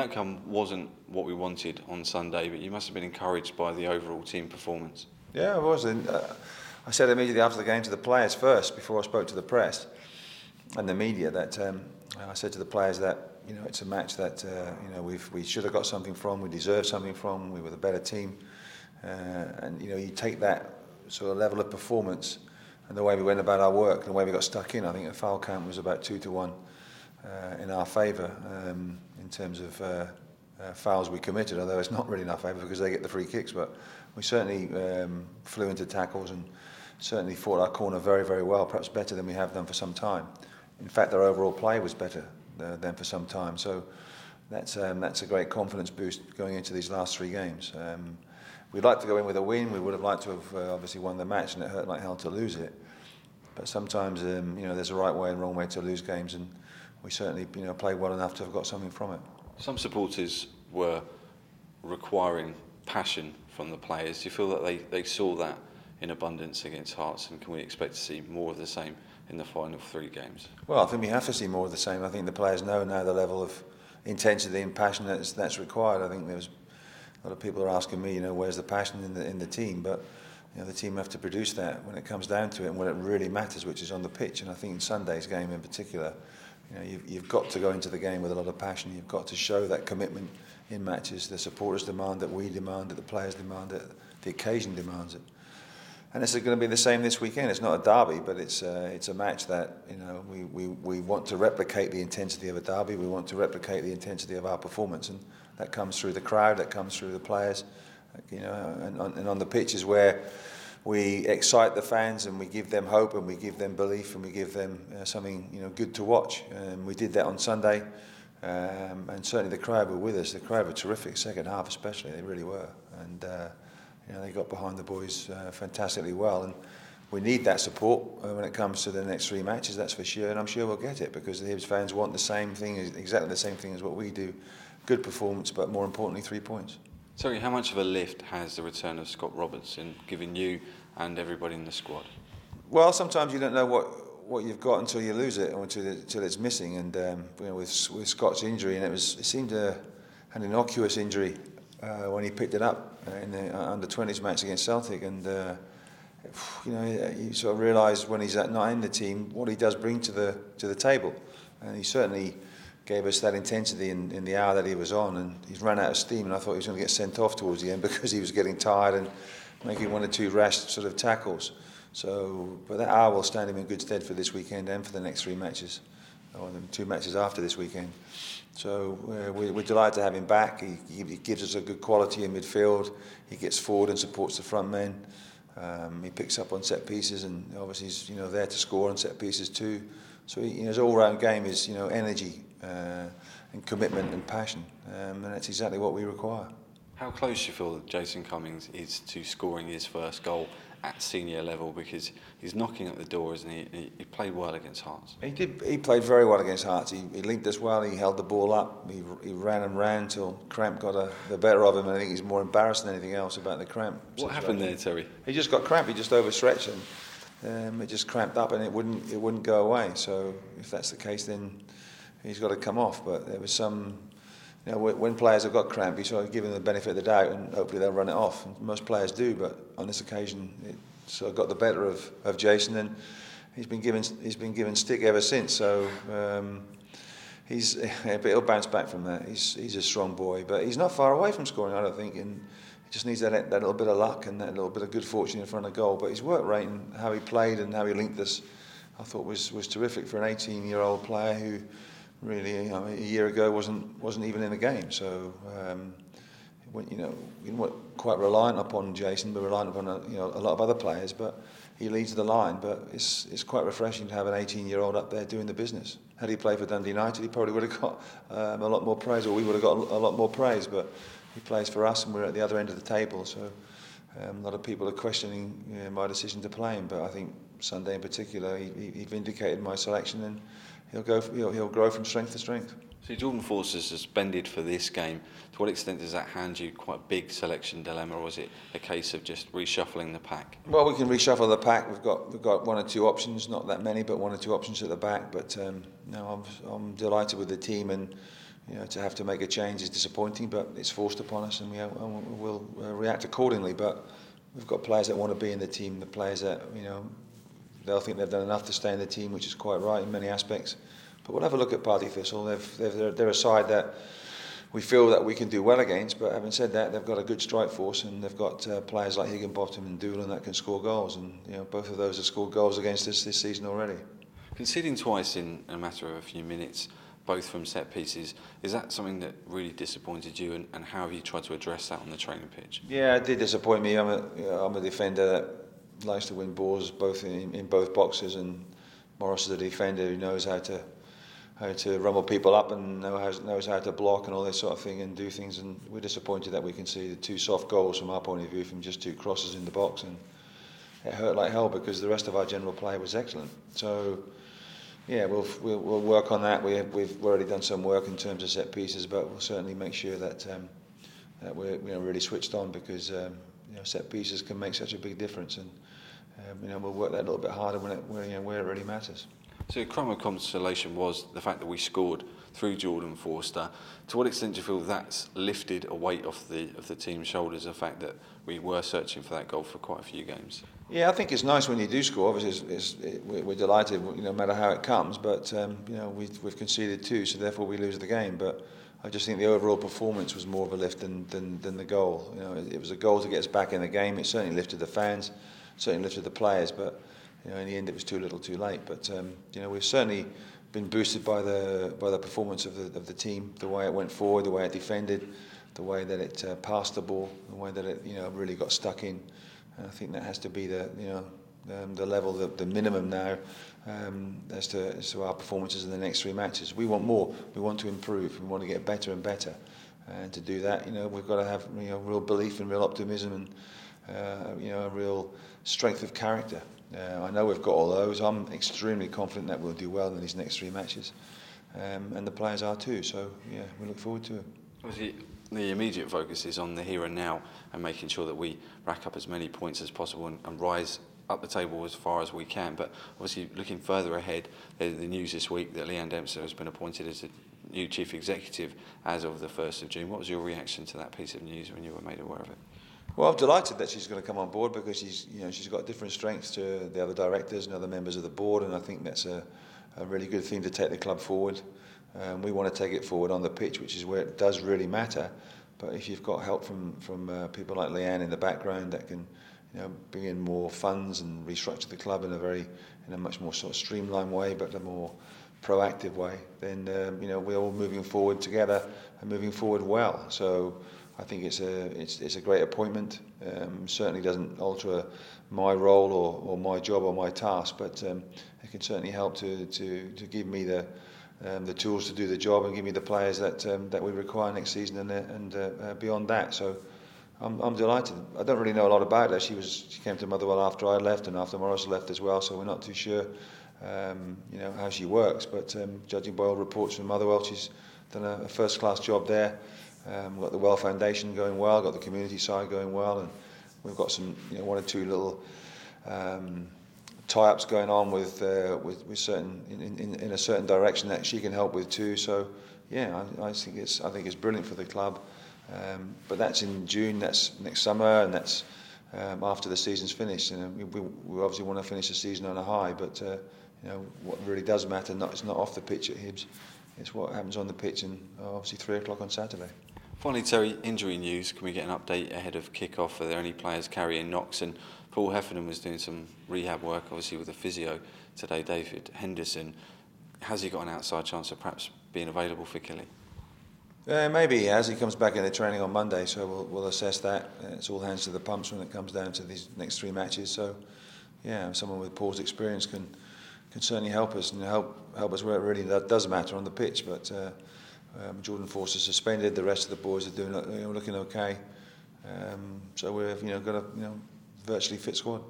outcome wasn't what we wanted on Sunday, but you must have been encouraged by the overall team performance. Yeah, I was. And I said immediately after the game to the players first, before I spoke to the press and the media, that I said to the players that it's a match that we should have got something from, we deserved something from, we were the better team, and you take that sort of level of performance and the way we went about our work, and the way we got stuck in. I think the foul count was about 2-1 in our favour in terms of fouls we committed, although it's not really in our favour because they get the free kicks. But we certainly flew into tackles and certainly fought our corner very, very well, perhaps better than we have done for some time. In fact, our overall play was better than for some time. So that's a great confidence boost going into these last 3 games. We'd like to go in with a win. We would have liked to have obviously won the match, and it hurt like hell to lose it. But sometimes there's a right way and wrong way to lose games, and we certainly played well enough to have got something from it. Some supporters were requiring passion from the players. Do you feel that they saw that in abundance against Hearts, and can we expect to see more of the same in the final 3 games? Well, I think we have to see more of the same. I think the players know now the level of intensity and passion that's required. I think there's a lot of people are asking me, where's the passion in the team? But the team have to produce that when it comes down to it, and when it really matters, which is on the pitch. And I think in Sunday's game in particular, you've got to go into the game with a lot of passion. You've got to show that commitment in matches. The supporters demand it, we demand it, the players demand it, the occasion demands it. And it's going to be the same this weekend. It's not a derby, but it's a match that we want to replicate the intensity of a derby. We want to replicate the intensity of our performance, and that comes through the crowd, that comes through the players, and on the pitch is where we excite the fans and we give them hope and we give them belief and we give them something good to watch. And we did that on Sunday, and certainly the crowd were with us. The crowd were terrific, second half especially. They really were, and they got behind the boys fantastically well. And we need that support when it comes to the next 3 matches, that's for sure. And I'm sure we'll get it because the Hibs fans want the same thing, exactly the same thing as what we do. Good performance, but more importantly, 3 points. Terry, how much of a lift has the return of Scott Robertson given you and everybody in the squad? Well, sometimes you don't know what you've got until you lose it or until it's missing. And with Scott's injury, and it seemed an innocuous injury when he picked it up in the under-20s match against Celtic, and you sort of realise when he's not in the team what he does bring to the table, and he certainly gave us that intensity in the hour that he was on, and he's run out of steam, and I thought he was going to get sent off towards the end because he was getting tired and making 1 or 2 rash sort of tackles. But that hour will stand him in good stead for this weekend and for the next 3 matches, or the 2 matches after this weekend. So we're delighted to have him back. He gives us a good quality in midfield. He gets forward and supports the front men. He picks up on set pieces, and obviously he's there to score on set pieces too. So his all-round game is energy and commitment and passion, and that's exactly what we require. How close do you feel that Jason Cummings is to scoring his first goal at senior level? Because he's knocking at the door, isn't he? He played well against Hearts. He did. He played very well against Hearts. He linked us well. He held the ball up. He ran and ran till cramp got the better of him. And I think he's more embarrassed than anything else about the cramp. What happened there, Terry? He just got cramp. He just overstretched and it just cramped up, and it wouldn't go away. So if that's the case, then he's got to come off. But there was some. When players have got cramp, you sort of give them the benefit of the doubt, and hopefully they'll run it off. And most players do, but on this occasion, it sort of got the better of Jason, and he's been given stick ever since. So but he'll bounce back from that. He's a strong boy, but he's not far away from scoring, I don't think. And he just needs that little bit of luck and that little bit of good fortune in front of goal. But his work rate and how he played and how he linked us, I thought was terrific for an 18-year-old player who. Really, a year ago wasn't even in the game. So, we weren't quite reliant upon Jason, but reliant upon a lot of other players. But he leads the line. But it's quite refreshing to have an 18-year-old up there doing the business. Had he played for Dundee United, he probably would have got a lot more praise, or we would have got a lot more praise. But he plays for us, and we're at the other end of the table. So, a lot of people are questioning my decision to play him. But I think Sunday in particular, he vindicated my selection, and he'll grow from strength to strength. So Jordan Forster's suspended for this game. To what extent does that hand you quite a big selection dilemma, or is it a case of just reshuffling the pack? Well, we can reshuffle the pack. We've got 1 or 2 options, not that many, but 1 or 2 options at the back. But I'm delighted with the team, and to have to make a change is disappointing, but it's forced upon us, and we'll react accordingly. But we've got players that want to be in the team, the players that they'll think they've done enough to stay in the team, which is quite right in many aspects. But we'll have a look at Partick Thistle. They're a side that we feel that we can do well against, but having said that, they've got a good strike force, and they've got players like Higginbottom and Doolan that can score goals, and both of those have scored goals against us this season already. Conceding twice in a matter of a few minutes, both from set pieces, is that something that really disappointed you, and how have you tried to address that on the training pitch? Yeah, it did disappoint me. I'm a defender that likes to win balls both in both boxes, and Morris is a defender who knows how to rumble people up and knows how to block and all this sort of thing and do things, and we're disappointed that we conceded 2 soft goals from our point of view from just 2 crosses in the box, and it hurt like hell because the rest of our general play was excellent. So yeah, we'll work on that. We've already done some work in terms of set pieces, but we'll certainly make sure that we're really switched on, because set pieces can make such a big difference, and we'll work that a little bit harder where it really matters. So the crumb of consolation was the fact that we scored through Jordan Forster. To what extent do you feel that's lifted a weight off the team's shoulders, the fact that we were searching for that goal for quite a few games? Yeah, I think it's nice when you do score. Obviously, we're delighted, no matter how it comes. But we've conceded 2, so therefore we lose the game. But I just think the overall performance was more of a lift than the goal. It was a goal to get us back in the game. It certainly lifted the fans, certainly lifted the players. But in the end, it was too little, too late. But we've certainly been boosted by the performance of the team, the way it went forward, the way it defended, the way that it passed the ball, the way that it really got stuck in. And I think that has to be the level, the minimum now, as to our performances in the next 3 matches. We want more. We want to improve. We want to get better and better. And to do that, we've got to have real belief and real optimism and a real strength of character. I know we've got all those. I'm extremely confident that we'll do well in these next 3 matches, and the players are too. So yeah, we look forward to it. Obviously, the immediate focus is on the here and now and making sure that we rack up as many points as possible and rise up the table as far as we can. But obviously, looking further ahead, there's the news this week that Leanne Dempster has been appointed as the new chief executive as of the 1st of June. What was your reaction to that piece of news when you were made aware of it? Well, I'm delighted that she's going to come on board, because she's got different strengths to the other directors and other members of the board, and I think that's a really good thing to take the club forward. We want to take it forward on the pitch, which is where it does really matter. But if you've got help from people like Leanne in the background that can bring in more funds and restructure the club in a much more sort of streamlined way, but a more proactive way, then we're all moving forward together and moving forward well. So I think it's a great appointment. Certainly doesn't alter my role or my job or my task, but it can certainly help to give me the tools to do the job and give me the players that we require next season and beyond that. So I'm delighted. I don't really know a lot about her. She came to Motherwell after I left and after Morris left as well, so we're not too sure how she works. But judging by all reports from Motherwell, she's done a first-class job there. We've got the Well Foundation going well, got the community side going well, and we've got some 1 or 2 little tie-ups going on with certain in a certain direction that she can help with too. So yeah, I think it's brilliant for the club. But that's in June. That's next summer, and that's after the season's finished. And we obviously want to finish the season on a high. But what really does matter it's not off the pitch at Hibs. It's what happens on the pitch, and obviously 3 o'clock on Saturday. Finally, Terry, injury news. Can we get an update ahead of kick-off? Are there any players carrying knocks? And Paul Heffernan was doing some rehab work, obviously, with a physio today, David Henderson. Has he got an outside chance of perhaps being available for Killy? Maybe he has. He comes back into training on Monday, so we'll assess that. It's all hands to the pumps when it comes down to these next 3 matches. So, yeah, someone with Paul's experience can certainly help us and help us where it really does matter on the pitch. But Jordan Forster suspended. The rest of the boys are doing looking okay. So we've got a virtually fit squad.